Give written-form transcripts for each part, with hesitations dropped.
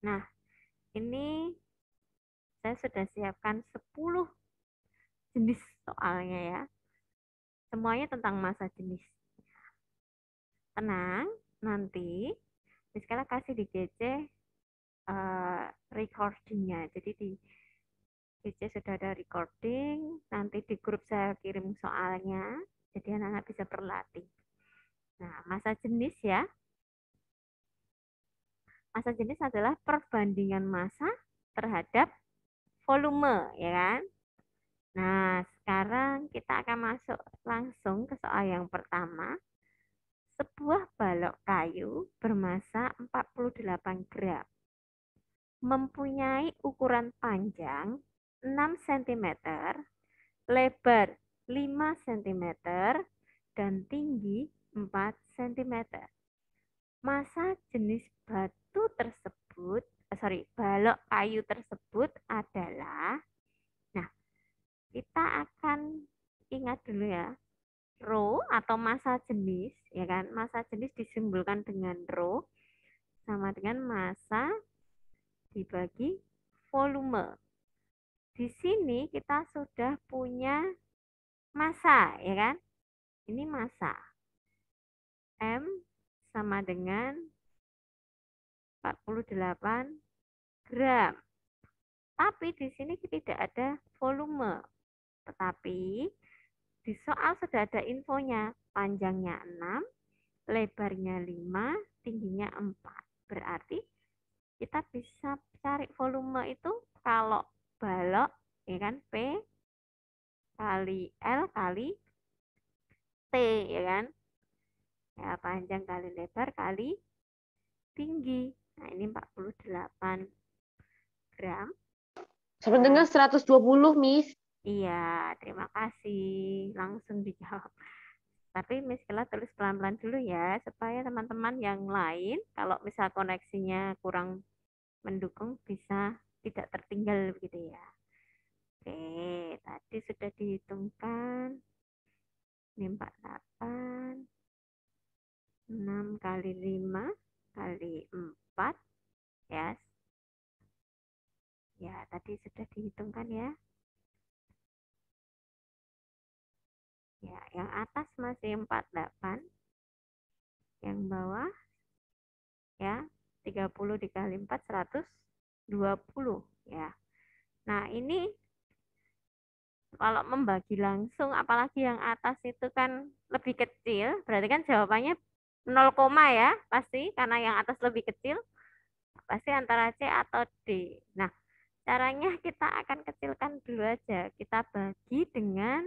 Nah, ini saya sudah siapkan 10 jenis soalnya ya. Semuanya tentang massa jenis. Tenang, nanti sekarang kasih di GC recordingnya. Jadi di GC sudah ada recording, nanti di grup saya kirim soalnya, jadi anak-anak bisa berlatih. Nah, massa jenis ya. Massa jenis adalah perbandingan massa terhadap volume, ya kan? Nah, sekarang kita akan masuk langsung ke soal yang pertama. Sebuah balok kayu bermassa 48 gram mempunyai ukuran panjang 6 cm, lebar 5 cm, dan tinggi 4 cm. Massa jenis batu tersebut, balok kayu tersebut adalah, nah, kita akan ingat dulu ya, rho atau massa jenis, ya kan? Massa jenis disimbolkan dengan rho sama dengan massa dibagi volume. Di sini kita sudah punya massa, ya kan? Ini massa. M sama dengan 48 gram. Tapi di sini tidak ada volume. Tetapi di soal sudah ada infonya. Panjangnya 6, lebarnya 5, tingginya 4. Berarti kita bisa cari volume itu kalau balok, ya kan, P kali L kali T, ya kan. Ya, panjang kali lebar kali tinggi. Nah, ini 48 gram. Sama dengan 120, Miss. Iya, terima kasih. Langsung dijawab. Tapi Miss Kela tulis pelan-pelan dulu ya, supaya teman-teman yang lain, kalau misal koneksinya kurang mendukung, bisa tidak tertinggal begitu ya. Oke, tadi sudah dihitungkan. Ini 48. 6 kali 5 kali 4. Ya. Ya, tadi sudah dihitungkan ya. Ya, yang atas masih 48. Yang bawah ya 30 dikali 4 120 ya. Nah, ini kalau membagi langsung, apalagi yang atas itu kan lebih kecil, berarti kan jawabannya 0, ya, pasti karena yang atas lebih kecil, pasti antara C atau D. Nah, caranya kita akan kecilkan dulu aja. Kita bagi dengan,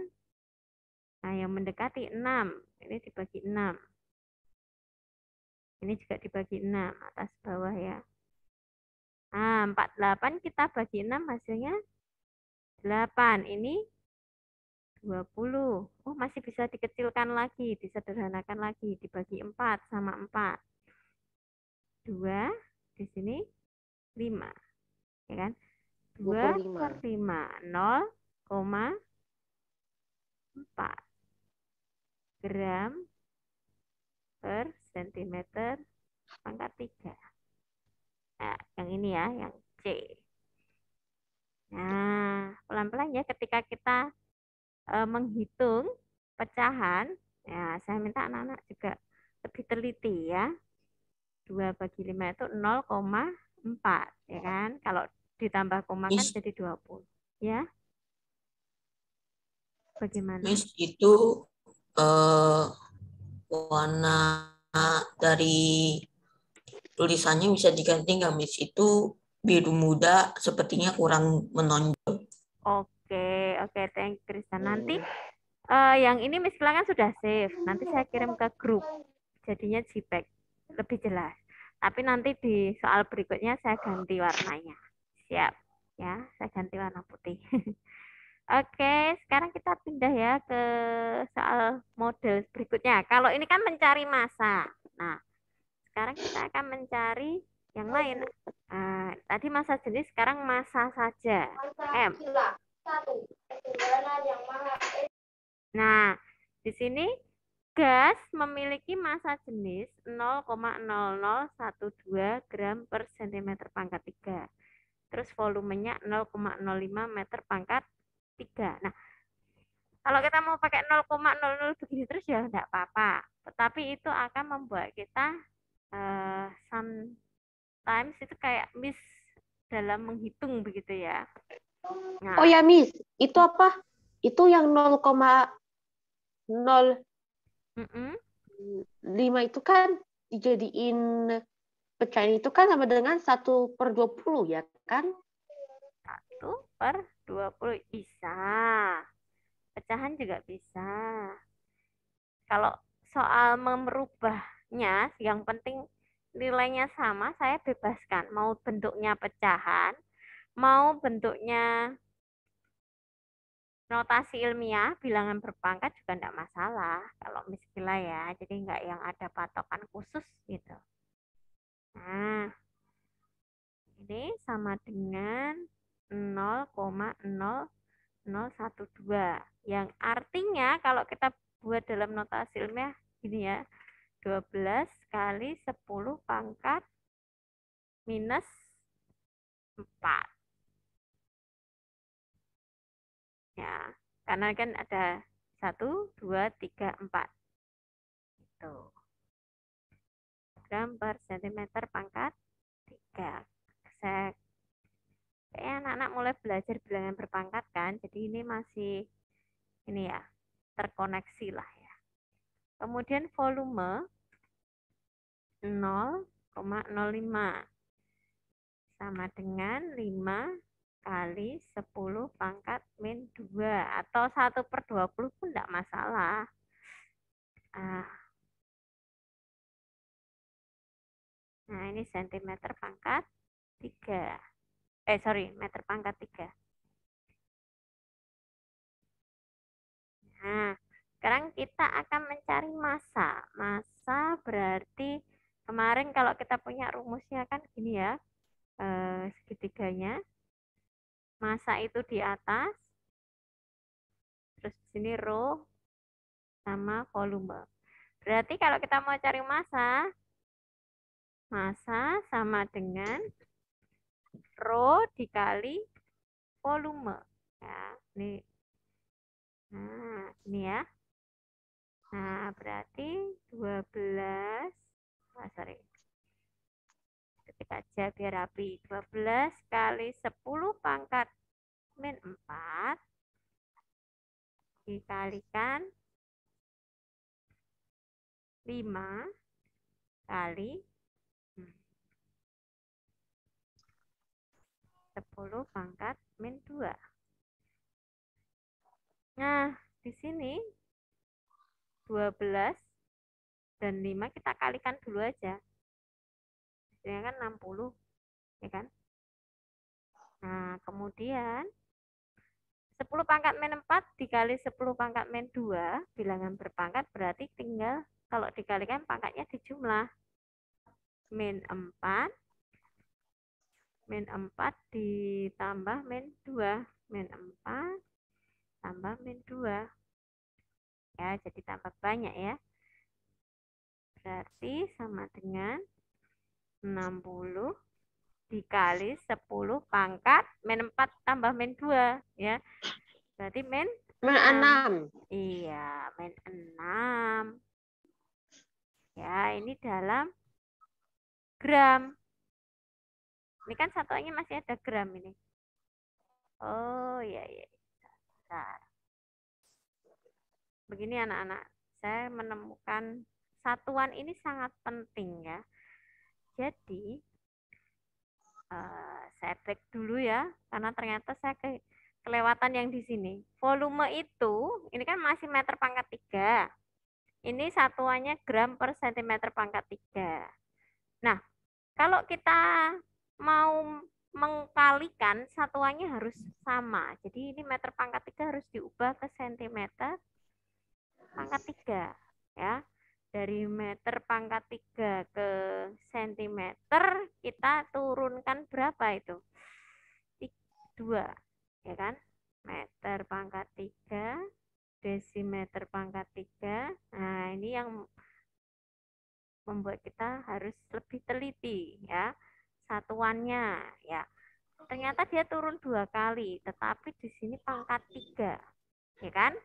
nah, yang mendekati 6. Ini dibagi 6. Ini juga dibagi 6, atas bawah ya. Nah, 48 kita bagi 6 hasilnya 8. Ini 20. Oh, masih bisa dikecilkan lagi, disederhanakan lagi, dibagi 4 sama 4. 2, di sini 5. Ya kan? 2 per 5, 0,4 gram per sentimeter pangkat 3. Nah, yang ini ya, yang C. Nah, pelan-pelan ya ketika kita menghitung pecahan, ya saya minta anak-anak juga lebih teliti ya. 2 bagi 5 itu 0,4, ya kan? Kalau ditambah koma kan Miss, jadi 20. Ya, bagaimana? Miss itu eh, warna dari tulisannya bisa diganti nggak, Miss? Itu biru muda sepertinya kurang menonjol. Oke, thank you, Kristen. Nanti yang ini Miss Kila kan sudah save. Nanti saya kirim ke grup. Jadinya JPEG. Lebih jelas. Tapi nanti di soal berikutnya saya ganti warnanya. Siap. Ya, saya ganti warna putih. Oke, sekarang kita pindah ya ke soal model berikutnya. Kalau ini kan mencari massa. Nah, sekarang kita akan mencari yang lain. Tadi massa jenis, sekarang massa saja. M. Nah, di sini gas memiliki massa jenis 0,0012 gram per cm pangkat volumenya 0,05 meter pangkat 3. Nah, kalau kita mau pakai 0,00 begini terus ya enggak apa-apa. Tetapi itu akan membuat kita sometimes itu kayak miss dalam menghitung begitu ya. Nah, Oh ya, Miss. Itu apa? Itu yang 0,05 itu kan dijadiin pecahan itu kan sama dengan 1/20 ya kan? 1/20 bisa. Pecahan juga bisa. Kalau soal merubahnya, yang penting nilainya sama, saya bebaskan. Mau bentuknya pecahan, mau bentuknya notasi ilmiah, bilangan berpangkat juga enggak masalah. Kalau misalnya ya, jadi enggak yang ada patokan khusus gitu. Nah, ini sama dengan 0,0012. Yang artinya kalau kita buat dalam notasi ilmiah gini ya, 12 kali 10 pangkat minus 4. Ya, karena kan ada 1, 2, 3, 4. Itu. Gram per sentimeter pangkat 3. Kayaknya anak-anak mulai belajar bilangan berpangkat kan, jadi ini masih ini ya, terkoneksi lah ya. Kemudian volume 0,05 sama dengan 5 kali 10 pangkat min 2 atau 1/20 pun tidak masalah. Nah, ini sentimeter pangkat 3. Meter pangkat 3. Nah, sekarang kita akan mencari massa. Massa berarti kemarin kalau kita punya rumusnya kan gini ya, segitiganya. Massa itu di atas, terus di sini rho sama volume. Berarti kalau kita mau cari massa, massa sama dengan rho dikali volume. Ya, ini. Nah, ini ya. Nah, berarti 12, ketik aja biar rapi. 12 kali 10 pangkat min 4 dikalikan 5 kali 10 pangkat min 2. Nah, di sini 12 dan 5 kita kalikan dulu aja. Ini kan 60, ya kan? Nah, kemudian 10 pangkat min 4 dikali 10 pangkat min 2, bilangan berpangkat berarti tinggal kalau dikalikan pangkatnya dijumlah. Min 4 ditambah min 2. Min 4 tambah min 2. Ya, jadi tambah banyak ya. Berarti sama dengan 60 dikali 10 pangkat min 4 tambah min 2 ya. Berarti min 6. Iya, min 6. Ya, ini dalam gram. Ini kan satuannya masih ada gram ini. Oh, iya. Bentar. Begini anak-anak, saya menemukan satuan ini sangat penting ya. Jadi, saya back dulu ya, karena ternyata saya kelewatan yang di sini. Volume itu, ini kan masih meter pangkat 3. Ini satuannya gram per sentimeter pangkat 3. Nah, kalau kita mau mengkalikan, satuannya harus sama. Jadi ini meter pangkat 3 harus diubah ke sentimeter pangkat 3. Ya. Dari meter pangkat 3 ke sentimeter, kita turunkan berapa itu? 2, ya kan? Meter pangkat 3, desimeter pangkat 3. Nah, ini yang membuat kita harus lebih teliti ya satuannya ya. ternyata dia turun 2 kali, tetapi di sini pangkat 3. Ya kan?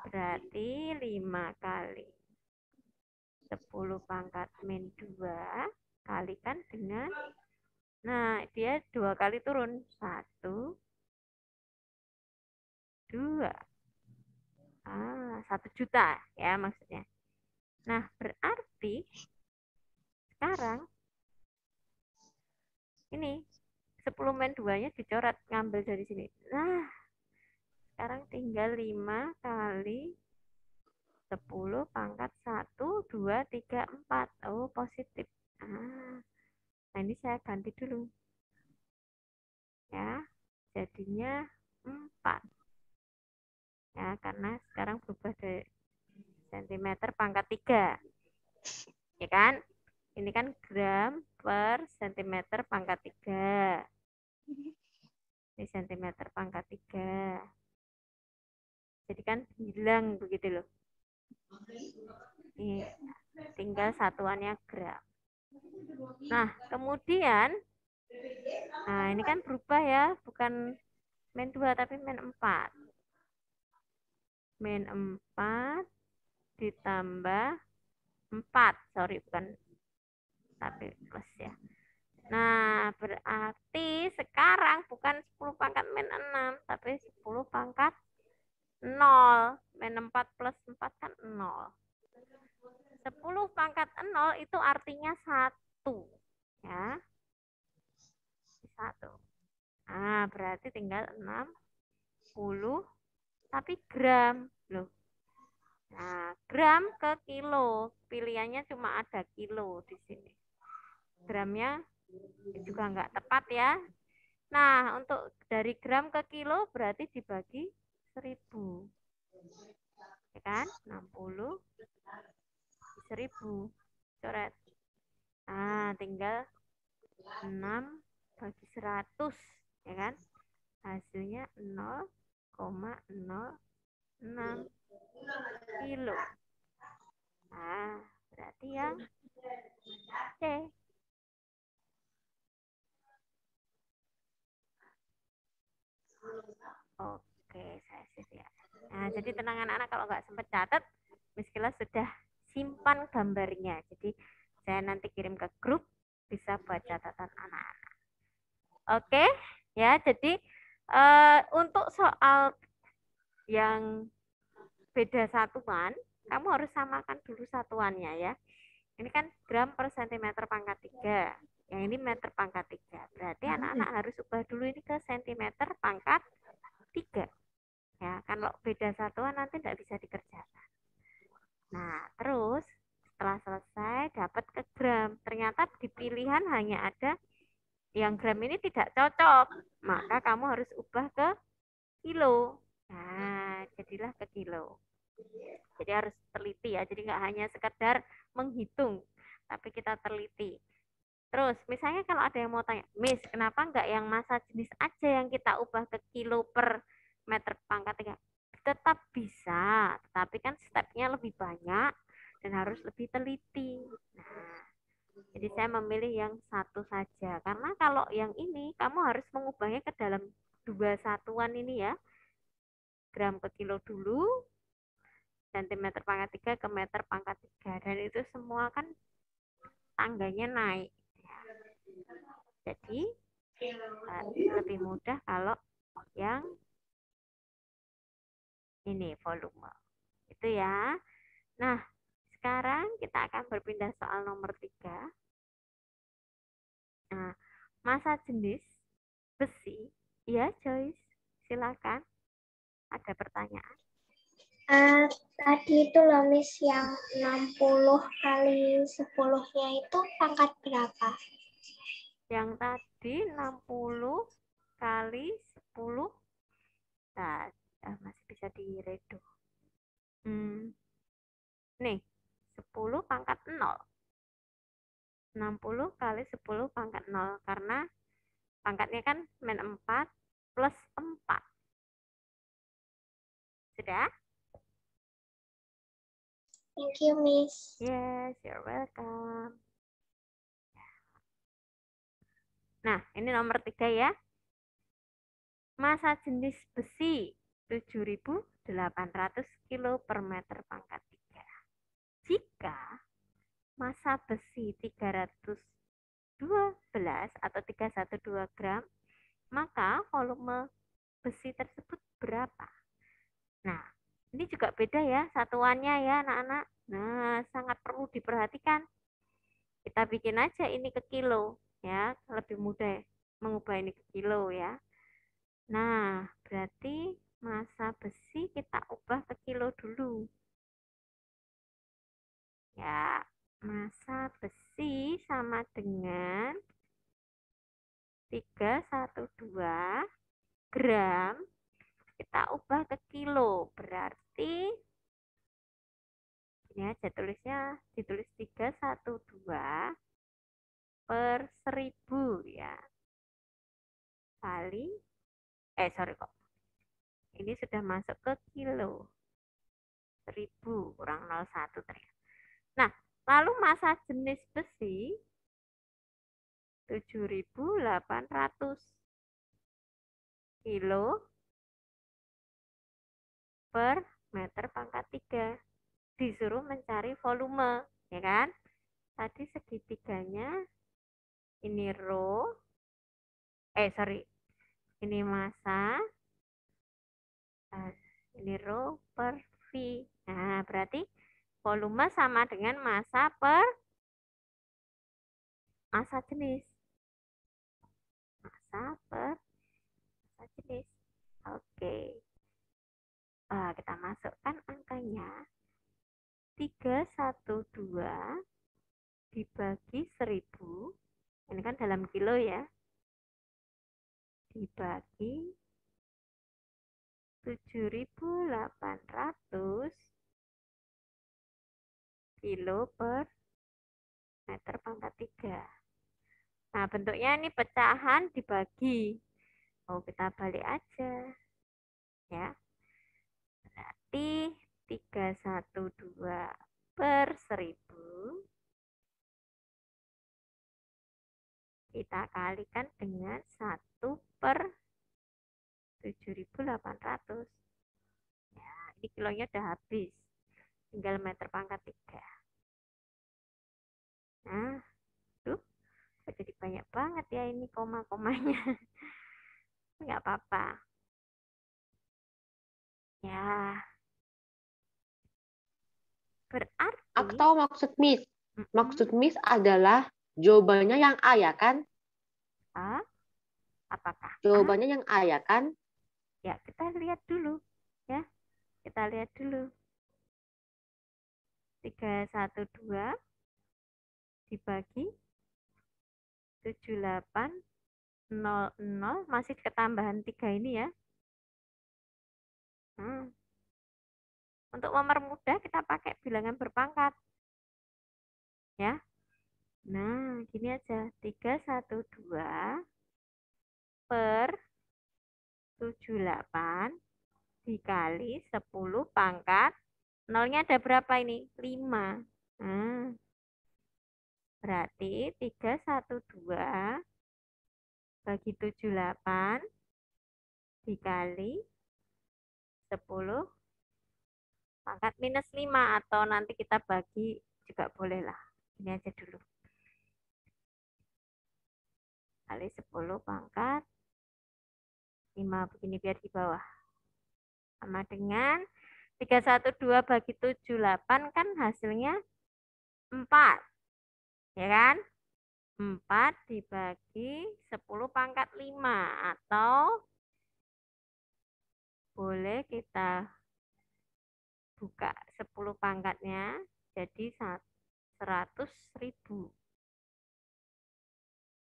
Berarti 5 kali 10 pangkat min 2 kalikan dengan, nah dia 2 kali turun, 1, 2. 1 juta ya maksudnya. Nah, berarti sekarang ini 10 min 2-nya dicoret, ngambil dari sini. Nah, sekarang tinggal 5 kali 10 pangkat 1, 2, 3, 4. Oh, positif. Nah, ini saya ganti dulu. Ya, jadinya 4. Ya, karena sekarang berubah dari sentimeter pangkat 3. Ya kan? Ini kan gram per sentimeter pangkat 3. Ini sentimeter pangkat 3. Jadi kan hilang begitu loh. Ini tinggal satuannya gram. Nah, kemudian, nah ini kan berubah ya, bukan min 2 tapi min 4. Min 4 ditambah 4. Sorry, bukan tapi plus ya. Nah, berarti sekarang bukan 10 pangkat min 6, tapi 10 pangkat 0. Min 4 plus 4 kan 0. 10 pangkat 0 itu artinya 1. Ya. 1. Nah, berarti tinggal 60, tapi gram. Loh. Nah, gram ke kilo. Pilihannya cuma ada kilo di sini. Gramnya juga nggak tepat ya. Nah, untuk dari gram ke kilo berarti dibagi 1000. Ya kan? 60 1000. Coret. Nah, tinggal 6 bagi 100. Ya kan? Hasilnya 0,06 kilo. Nah, berarti yang C. Oke, saya sih ya. Nah, jadi tenang anak-anak, kalau nggak sempat catat, Miss Kila sudah simpan gambarnya. Jadi saya nanti kirim ke grup, bisa buat catatan anak-anak. Oke, ya. Jadi untuk soal yang beda satuan, kamu harus samakan dulu satuannya ya. Ini kan gram per sentimeter pangkat 3. Yang ini meter pangkat 3. Berarti anak-anak harus ubah dulu ini ke sentimeter pangkat 3. Ya, kalau beda satuan nanti tidak bisa dikerjakan. Nah, terus setelah selesai dapat ke gram. Ternyata di pilihan hanya ada yang gram ini tidak cocok. Maka kamu harus ubah ke kilo. Nah, jadilah ke kilo. Jadi harus teliti ya. Jadi nggak hanya sekedar menghitung, tapi kita teliti. Terus, misalnya kalau ada yang mau tanya, Miss, kenapa nggak yang massa jenis aja yang kita ubah ke kilo per meter pangkat 3? Tetap bisa, tapi kan stepnya lebih banyak dan harus lebih teliti. Nah, jadi saya memilih yang satu saja. Karena kalau yang ini, kamu harus mengubahnya ke dalam 2 satuan ini ya. Gram ke kilo dulu, sentimeter pangkat 3 ke meter pangkat 3. Dan itu semua kan tangganya naik. Jadi lebih mudah kalau yang ini volume. Itu ya. Nah, sekarang kita akan berpindah soal nomor 3. Nah, massa jenis besi. Ya, Joyce. Silakan. Ada pertanyaan? Tadi itu loh Miss, yang 60 kali 10-nya itu pangkat berapa? Yang tadi 60 kali 10. Nah, masih bisa diredo. Nih, 10 pangkat 0. 60 kali 10 pangkat 0. Karena pangkatnya kan min 4 plus 4. Sudah? Thank you, Miss. Yes, you're welcome. Nah, ini nomor 3 ya. Massa jenis besi 7.800 kilo per meter pangkat 3. Jika massa besi 312 atau 312 gram, maka volume besi tersebut berapa? Nah, ini juga beda ya satuannya ya anak-anak. Nah, sangat perlu diperhatikan. Kita bikin aja ini ke kilo ya, lebih mudah mengubah ini ke kilo ya. Nah, berarti massa besi kita ubah ke kilo dulu. Ya, massa besi sama dengan 312 gram. Kita ubah ke kilo. Berarti ini aja tulisnya, ditulis 312 per 1000 ya. Kali, ini sudah masuk ke kilo. 1000 kurang 01 ternyata. Nah, lalu massa jenis besi 7.800 kilo per meter pangkat 3. Disuruh mencari volume, ya kan? Tadi segitiganya ini rho, ini massa, ini rho per V. Nah, berarti volume sama dengan massa per massa jenis. Massa per massa jenis. Oke. Kita masukkan angkanya. 312 dibagi 1000. Ini kan dalam kilo ya. Dibagi 7.800 kilo per meter pangkat 3. Nah, bentuknya ini pecahan dibagi. Kita balik aja. Ya. Berarti 312 per 1000 kita kalikan dengan 1 per 7.800. Ya, ini kilonya udah habis. Tinggal meter pangkat 3. Nah, jadi banyak banget ya ini koma-komanya. Nggak apa-apa. Ya. Berarti. Aku tahu maksud Miss. Maksud Miss adalah jawabannya yang A ya kan? Apakah? Jawabannya yang A ya kan? Ya, kita lihat dulu. Ya, kita lihat dulu. 312 dibagi 7800 masih ketambahan 3 ini ya. Untuk mempermudah kita pakai bilangan berpangkat. Ya. Nah, gini aja. 312 per 78 dikali 10 pangkat. Nolnya ada berapa ini? 5. Nah, berarti 312 bagi 78 dikali 10 pangkat minus 5. Atau nanti kita bagi juga boleh lah. Ini aja dulu. Kali 10 pangkat 5 begini biar di bawah. Sama dengan 312 bagi 78 kan hasilnya 4. Ya kan? 4 dibagi 10 pangkat 5. Atau boleh kita buka 10 pangkatnya jadi 100.000.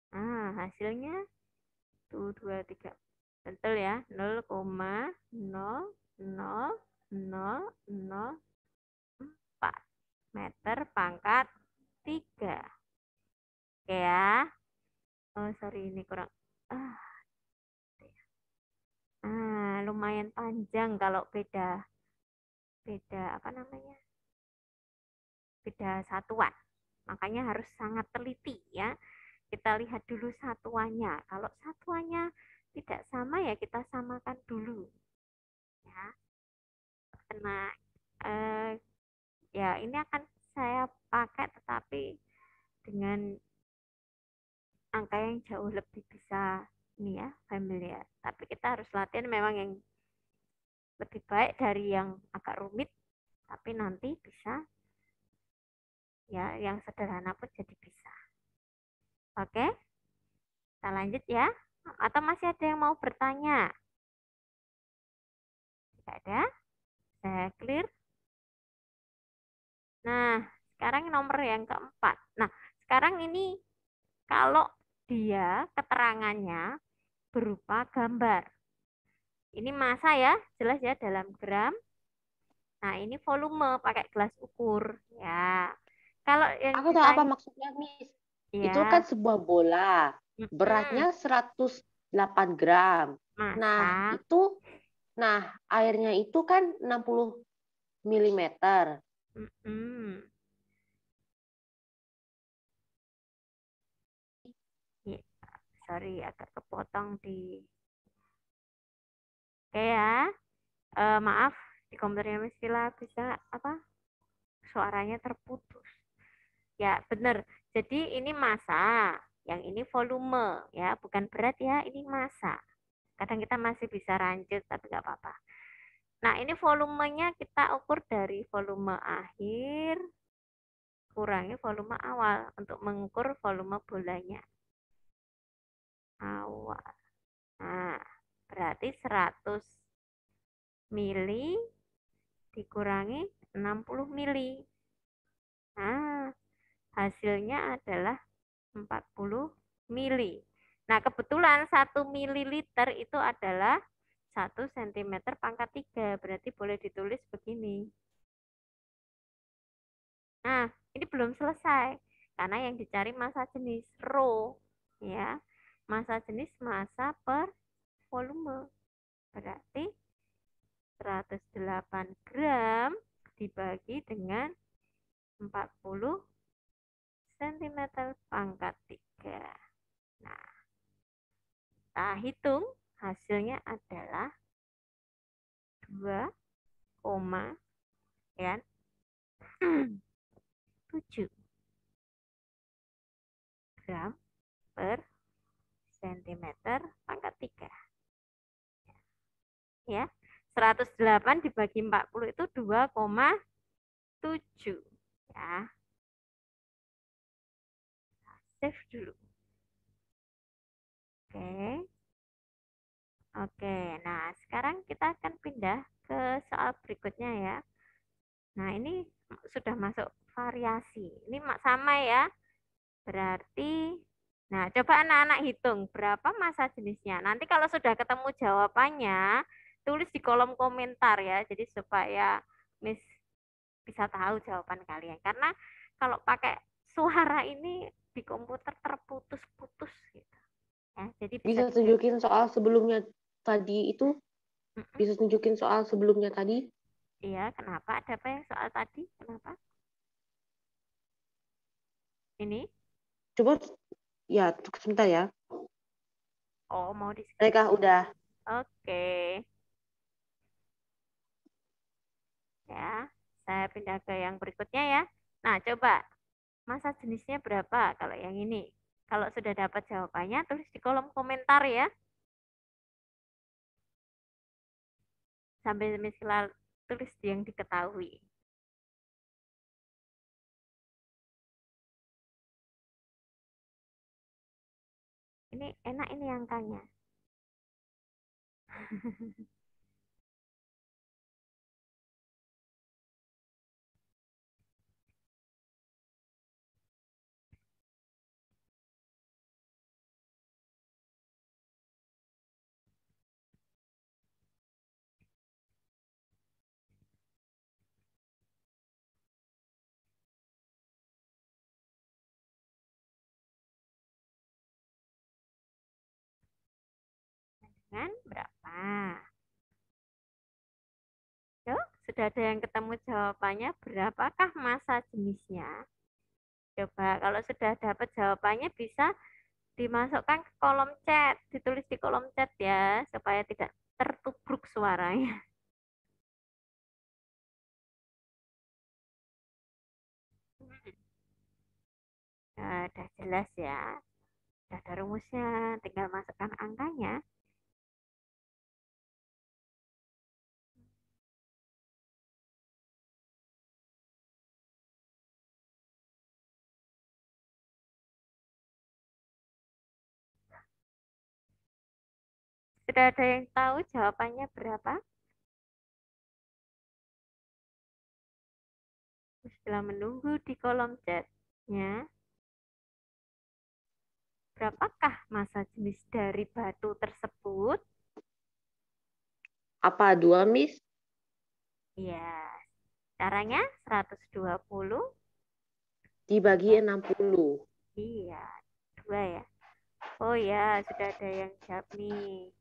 Nah, hasilnya 1, 2, 3. Betul ya? 0,00004 meter pangkat 3. Oke ya. Ini kurang. Lumayan panjang kalau beda beda satuan. Makanya harus sangat teliti ya. Kita lihat dulu satuannya. Kalau satuannya tidak sama pertama ya kita samakan dulu. Ya. Karena ya ini akan saya pakai tetapi dengan angka yang jauh lebih bisa ini ya familiar. Tapi kita harus latihan memang yang lebih baik dari yang agak rumit, tapi nanti bisa ya yang sederhana pun jadi bisa. Oke, kita lanjut ya. Atau masih ada yang mau bertanya? Tidak ada? Saya clear. Nah, sekarang nomor yang keempat. Nah, sekarang ini kalau dia keterangannya berupa gambar. Ini massa ya, jelas ya dalam gram. Nah, ini volume pakai gelas ukur ya. Kalau yang Aku tahu apa maksudnya, Miss. ya, Itu kan sebuah bola. Beratnya 108 gram. massa. Nah, airnya itu kan 60 milimeter. Ya, sorry, agak kepotong di. Oke ya. Maaf, di komputernya Miss Villa bisa apa? Suaranya terputus. Ya, benar. Jadi ini massa, yang ini volume ya, bukan berat ya, ini massa. Kadang kita masih bisa lanjut tapi nggak apa-apa. Nah, ini volumenya kita ukur dari volume akhir kurangi volume awal untuk mengukur volume bolanya. Awal. Nah, berarti 100 mili dikurangi 60 mili. Nah, hasilnya adalah 40 mili. Nah, kebetulan 1 mililiter itu adalah 1 cm pangkat 3. Berarti boleh ditulis begini. Nah, ini belum selesai. Karena yang dicari massa jenis rho. Ya, massa jenis massa per volume. Berarti 108 gram dibagi dengan 40 cm pangkat 3. Nah, kita hitung hasilnya adalah 2, ya, 7 gram per centimeter pangkat 3. Ya, 108 dibagi 40 itu 2,7. Ya. Save dulu. Oke. Oke, nah sekarang kita akan pindah ke soal berikutnya ya. Nah, ini sudah masuk variasi. Ini sama ya. Berarti, nah coba anak-anak hitung berapa massa jenisnya. Nanti kalau sudah ketemu jawabannya, tulis di kolom komentar ya. Jadi supaya Miss bisa tahu jawaban kalian. Karena kalau pakai suara ini di komputer terputus-putus gitu. Ya, jadi Bisa tunjukin soal sebelumnya tadi itu? Bisa tunjukin soal sebelumnya tadi? Iya, kenapa? Ada apa yang soal tadi? Kenapa? Ini? Coba, ya, sebentar ya. Oh, mau di Mereka udah. Oke. Ya, saya pindah ke yang berikutnya ya. Nah, coba. Massa jenisnya berapa kalau yang ini? Kalau sudah dapat jawabannya, tulis di kolom komentar ya. Sambil misalnya tulis yang diketahui. Ini enak ini angkanya. Dengan berapa? Yuk, sudah ada yang ketemu jawabannya. Berapakah massa jenisnya? Coba kalau sudah dapat jawabannya bisa dimasukkan ke kolom chat, ditulis di kolom chat ya, supaya suaranya. Nah, udah jelas ya. Udah ada rumusnya, tinggal masukkan angkanya. Sudah ada yang tahu jawabannya berapa? Setelah menunggu di kolom chatnya, berapakah massa jenis dari batu tersebut? Apa 2, Miss? Ya, caranya 120 Dibagi 60. iya, 2 ya. Oh ya, sudah ada yang jawab nih.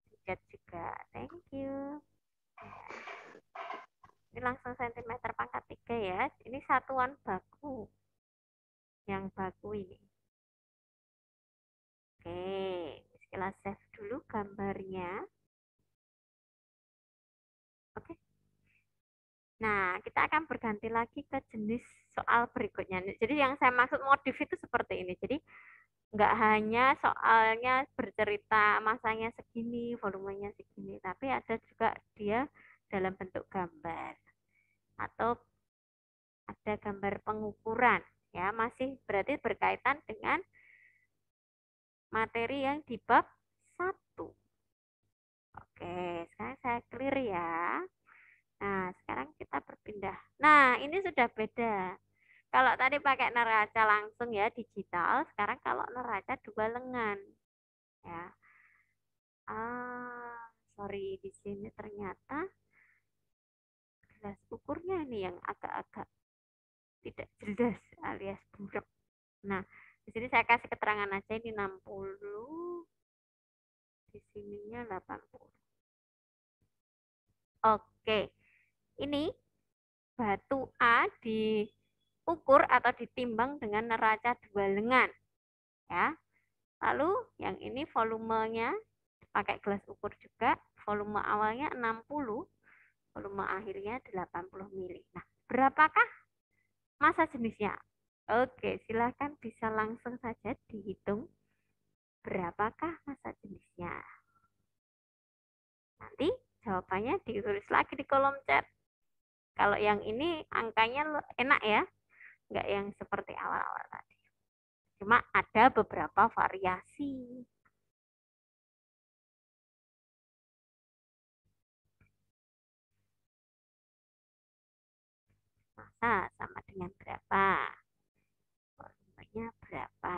Di chat juga, thank you. Ini langsung sentimeter pangkat 3 ya. Ini satuan baku. Yang baku ini. Oke, kita save dulu gambarnya. Oke. Nah, kita akan berganti lagi ke jenis soal berikutnya. Jadi yang saya maksud modif itu seperti ini. Jadi nggak hanya soalnya bercerita masanya segini, volumenya segini, tapi ada juga dia dalam bentuk gambar. Atau ada gambar pengukuran. Ya, masih berarti berkaitan dengan materi yang di bab 1. Oke, sekarang saya clear ya. Nah, sekarang kita berpindah. Nah, ini sudah beda. Kalau tadi pakai neraca langsung ya, digital. Sekarang kalau neraca 2 lengan. Ya. Sorry, di sini ternyata gelas ukurnya ini yang agak-agak tidak jelas alias buram. Nah, di sini saya kasih keterangan aja ini 60. Di sininya 80. Oke. Ini batu A diukur atau ditimbang dengan neraca 2 lengan. Ya. Lalu yang ini volumenya pakai gelas ukur juga, volume awalnya 60, volume akhirnya 80 mili. Nah, berapakah massa jenisnya? Oke, silakan bisa langsung saja dihitung berapakah massa jenisnya. Nanti jawabannya ditulis lagi di kolom chat. Kalau yang ini angkanya enak ya, nggak yang seperti awal-awal tadi. Cuma ada beberapa variasi. Massa sama dengan berapa? Volumenya berapa?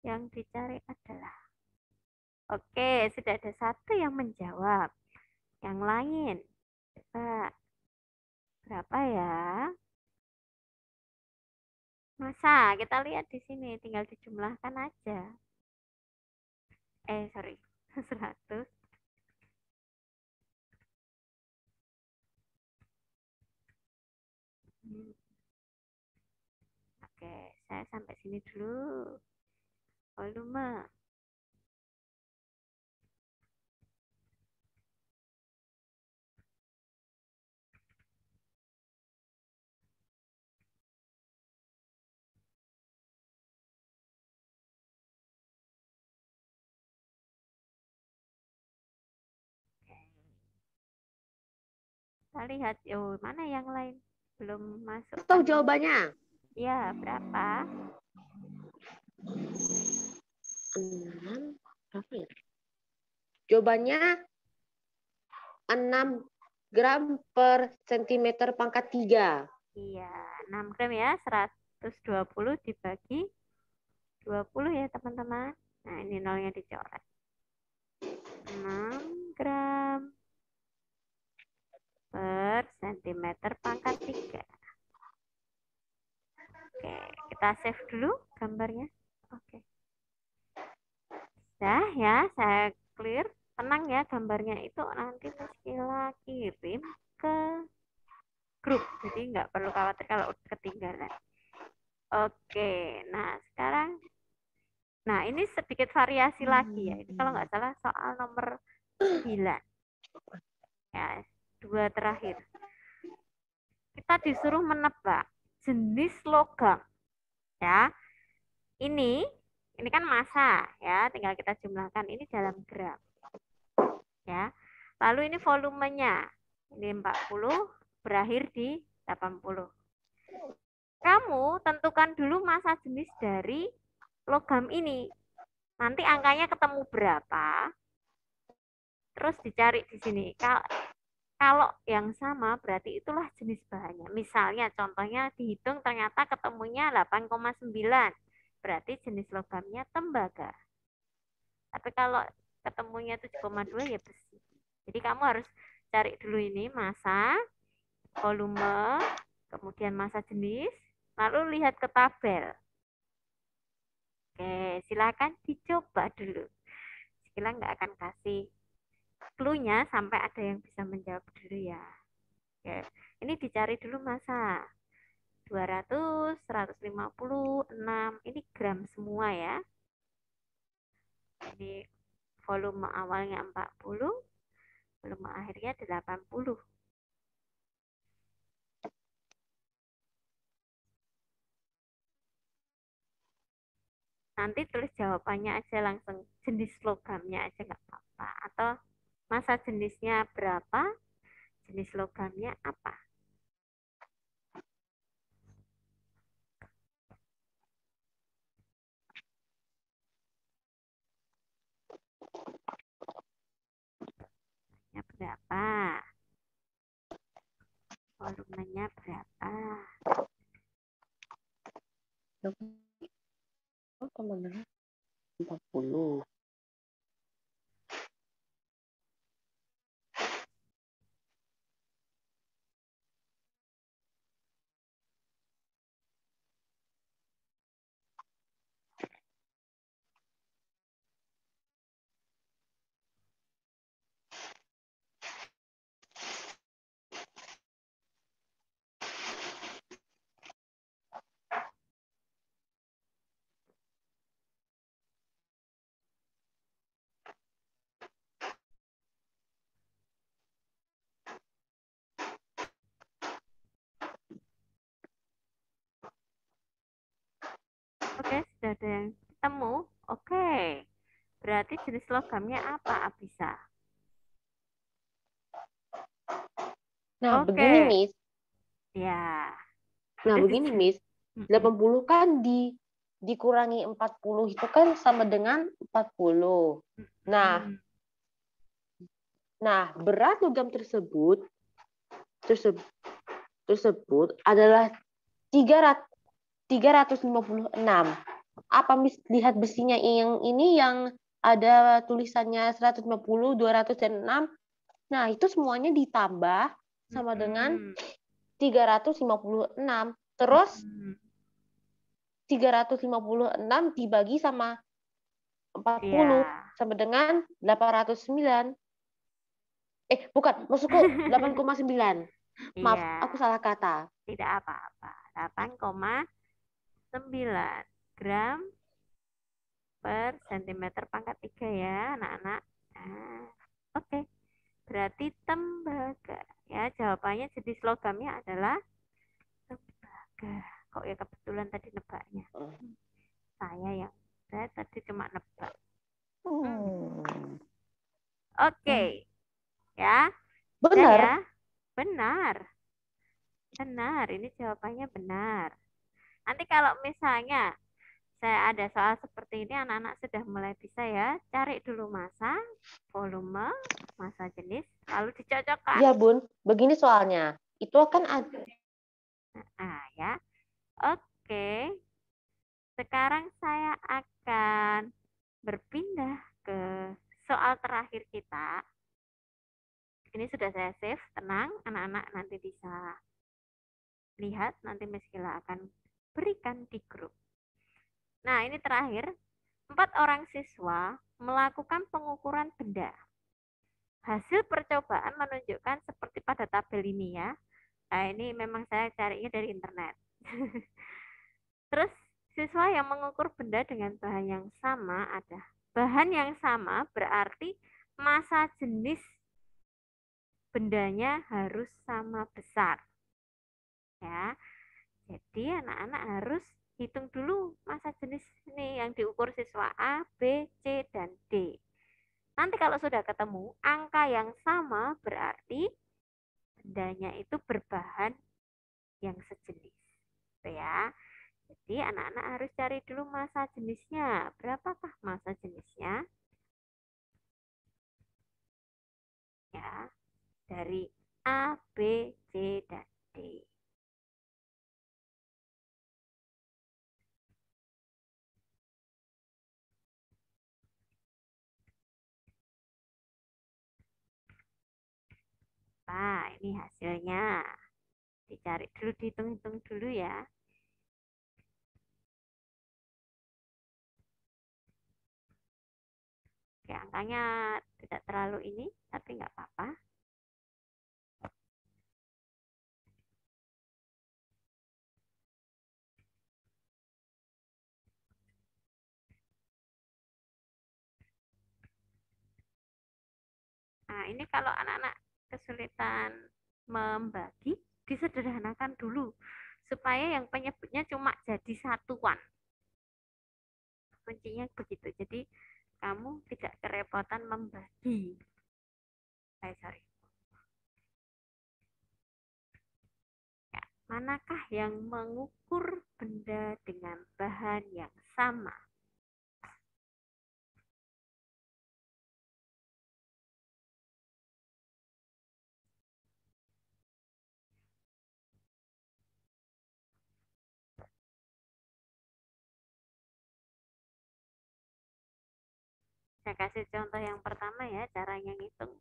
Yang dicari adalah, oke, sudah ada satu yang menjawab. Yang lain, coba berapa ya? Masa kita lihat di sini, tinggal dijumlahkan aja. Sorry, 100. Oke, saya sampai sini dulu. Volume. Kita lihat, mana yang lain? Belum masuk. Tahu jawabannya? Ya, berapa? 6, berapa ya? Jawabannya 6 gram per centimeter pangkat 3. Iya, 6 gram ya, 120 dibagi 20 ya teman-teman. Nah, ini nolnya dicoret. 6 gram per centimeter pangkat 3. Oke, kita save dulu gambarnya. Oke. Sudah ya, saya clear. Tenang ya, gambarnya itu nanti Miskila kirim ke grup. Jadi nggak perlu khawatir kalau ketinggalan. Oke, nah sekarang, nah ini sedikit variasi lagi ya. Ini kalau nggak salah soal nomor 9. Ya, 2 terakhir. Kita disuruh menebak jenis logam. Ya. Ini kan massa ya, tinggal kita jumlahkan ini dalam gram. Ya. Lalu ini volumenya. Ini 40 berakhir di 80. Kamu tentukan dulu massa jenis dari logam ini. Nanti angkanya ketemu berapa? Terus dicari di sini. Kalau yang sama berarti itulah jenis bahannya. Misalnya contohnya dihitung ternyata ketemunya 8,9. Berarti jenis logamnya tembaga. Tapi kalau ketemunya 7,2 ya besi. Jadi kamu harus cari dulu ini massa, volume, kemudian massa jenis, lalu lihat ke tabel. Oke, silakan dicoba dulu. Sila nggak akan kasih clue-nya sampai ada yang bisa menjawab dulu ya. Oke, ini dicari dulu massa. 200, 156, ini gram semua ya. Jadi volume awalnya 40, volume akhirnya 80. Nanti tulis jawabannya aja langsung, jenis logamnya aja nggak apa-apa. Atau massa jenisnya berapa, jenis logamnya apa. Berapa? Volumenya berapa? Oh, kemana? 40. Oke, sudah ada yang ketemu. Oke, berarti jenis logamnya apa, Abisa? Nah, Oke. begini, Miss. Ya. Nah, Udah begini, Miss. 80 kan dikurangi 40 itu kan sama dengan 40. Nah, berat logam tersebut adalah 356. Apa Miss lihat besinya yang ini yang ada tulisannya 150, 200 dan 6. Nah, itu semuanya ditambah sama dengan 356. Terus 356 dibagi sama 40 sama dengan 809. Bukan, maksudku 8,9. Maaf, aku salah kata. Tidak apa-apa. 8,9 gram per sentimeter pangkat 3 ya, anak-anak. Nah, oke. Berarti tembaga. Ya, jawabannya jenis logamnya adalah tembaga. Kok ya kebetulan tadi nebaknya. Saya tadi cuma nebak. Oke. Ya. Benar. Ya? Benar. Benar, ini jawabannya benar. Nanti kalau misalnya saya ada soal seperti ini, anak-anak sudah mulai bisa ya, cari dulu massa, volume, massa jenis, lalu dicocokkan. Ya, Bun. Begini soalnya. Itu akan ada. Nah, ya. Oke. Sekarang saya akan berpindah ke soal terakhir kita. Ini sudah saya save, tenang, anak-anak nanti bisa lihat, nanti Miss Gila akan berikan di grup. Nah, ini terakhir, 4 orang siswa melakukan pengukuran benda. Hasil percobaan menunjukkan seperti pada tabel ini ya. Nah, ini memang saya carinya dari internet. Terus, siswa yang mengukur benda dengan bahan yang sama ada. Bahan yang sama berarti massa jenis bendanya harus sama besar. Ya. Jadi anak-anak harus hitung dulu massa jenis ini yang diukur siswa A, B, C, dan D. Nanti kalau sudah ketemu angka yang sama berarti bendanya itu berbahan yang sejenis. Gitu ya. Jadi anak-anak harus cari dulu massa jenisnya. Berapakah massa jenisnya? Ya, dari A, B, C, dan D. Nah, ini hasilnya. Dicari dulu, dihitung-hitung dulu ya. Oke, angkanya tidak terlalu ini, tapi nggak apa-apa. Nah, ini kalau anak-anak kesulitan membagi, disederhanakan dulu. Supaya yang penyebutnya cuma jadi satuan. Kuncinya begitu. Jadi, kamu tidak kerepotan membagi. Sorry. Ya, manakah yang mengukur benda dengan bahan yang sama? Saya kasih contoh yang pertama ya, caranya ngitung.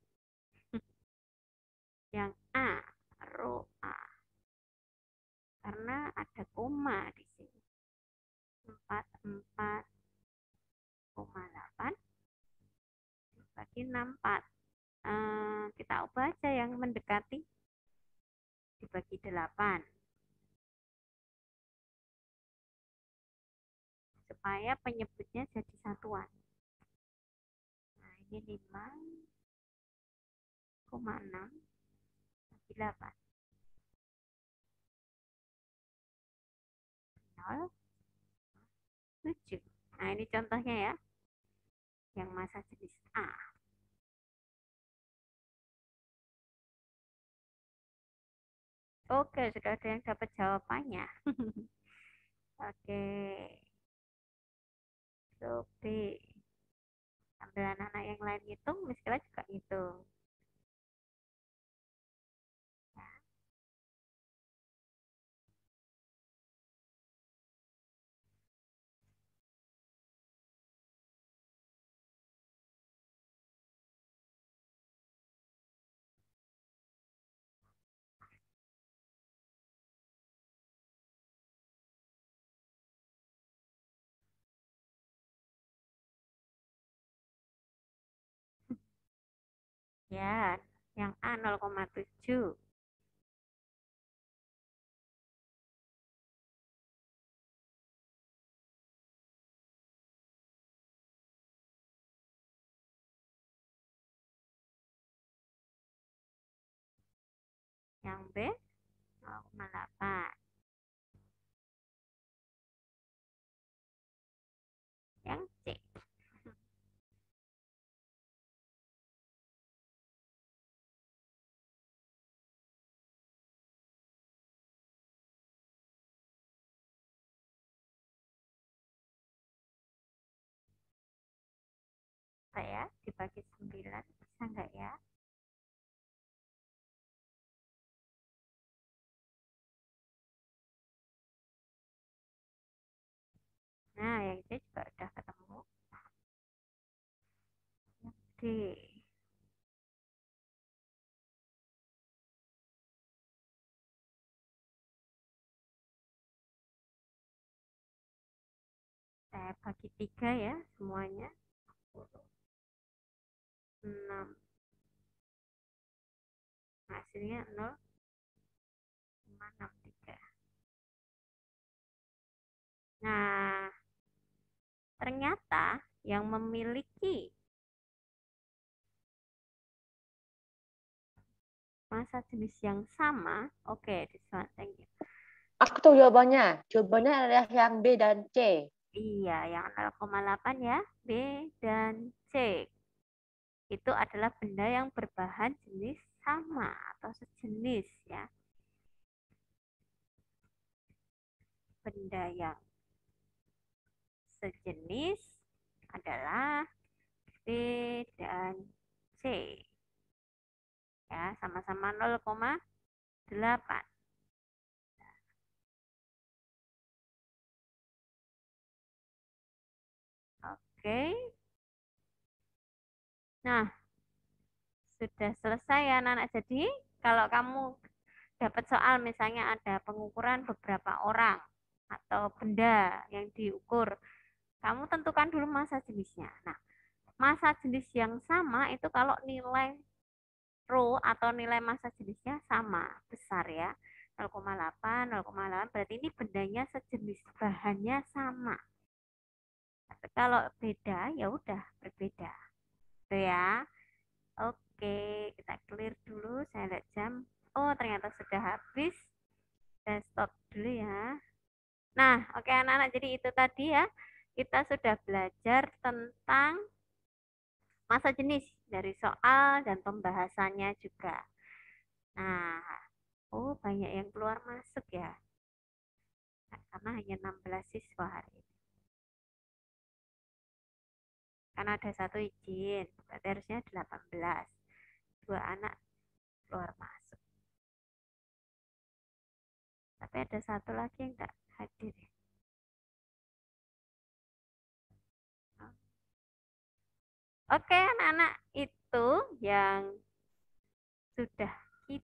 Yang A, row A. Karena ada koma di sini. 44,8 dibagi 64. Kita ubah aja yang mendekati dibagi 8. Supaya penyebutnya jadi satuan. Nah, ini 5,6 bagi 8. 0,7. Nah, ini contohnya ya. Yang massa jenis A. Oke, sudah ada yang dapat jawabannya. Oke. So, B. Ambil anak-anak yang lain hitung, Miss Kela juga hitung. Ya. Ya, yang A 0,7. Yang B 0,8. Yang C. Saya dibagi 9, bisa enggak ya? Nah, yang C juga udah ketemu. Yang D. Saya bagi 3 ya, semuanya. 6. Hasilnya 0,63. Nah, ternyata yang memiliki massa jenis yang sama. Oke, this one, thank you. Aku tahu jawabannya. Jawabannya adalah yang B dan C. Iya, yang 0,8 ya, B dan C. Itu adalah benda yang berbahan jenis sama atau sejenis ya. Benda yang sejenis adalah B dan C. Ya, sama-sama 0,8. Oke. Nah, sudah selesai ya anak-anak. Jadi, kalau kamu dapat soal misalnya ada pengukuran beberapa orang atau benda yang diukur, kamu tentukan dulu massa jenisnya. Nah, massa jenis yang sama itu kalau nilai rho atau nilai massa jenisnya sama, besar ya. 0,8, 0,8 berarti ini bendanya sejenis, bahannya sama. Tapi kalau beda ya udah berbeda. Itu ya. Oke, kita clear dulu. Saya lihat jam. Oh, ternyata sudah habis. Saya stop dulu ya. Nah, oke anak-anak, jadi itu tadi ya. Kita sudah belajar tentang massa jenis dari soal dan pembahasannya juga. Nah, oh banyak yang keluar masuk ya. Nah, karena hanya 16 siswa hari ini. Karena ada satu izin, berarti harusnya 18. 2 anak keluar masuk. Tapi ada satu lagi yang enggak hadir. Oke, anak-anak, itu yang sudah